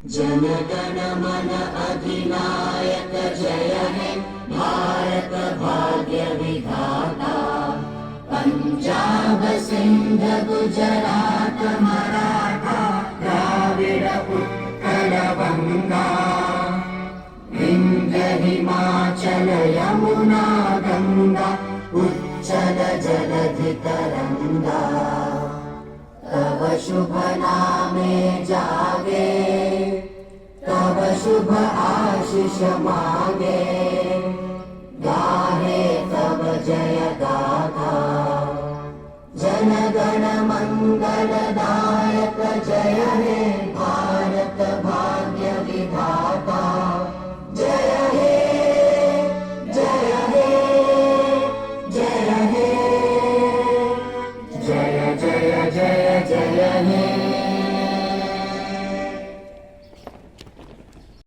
जनगण मन अधिनायक जय हे भारत भाग्य विधाता। पंजाब सिंध गुजरात मराठा द्राविड उत्कल बंगा। विंध्य हिमाचल यमुना गंगा उच्चल जलधि तरंगा। तव शुभ नामे जागे तव शुभ आशीष मागे। गाहे तव जय गाथा जनगण मंगलदायक जय हे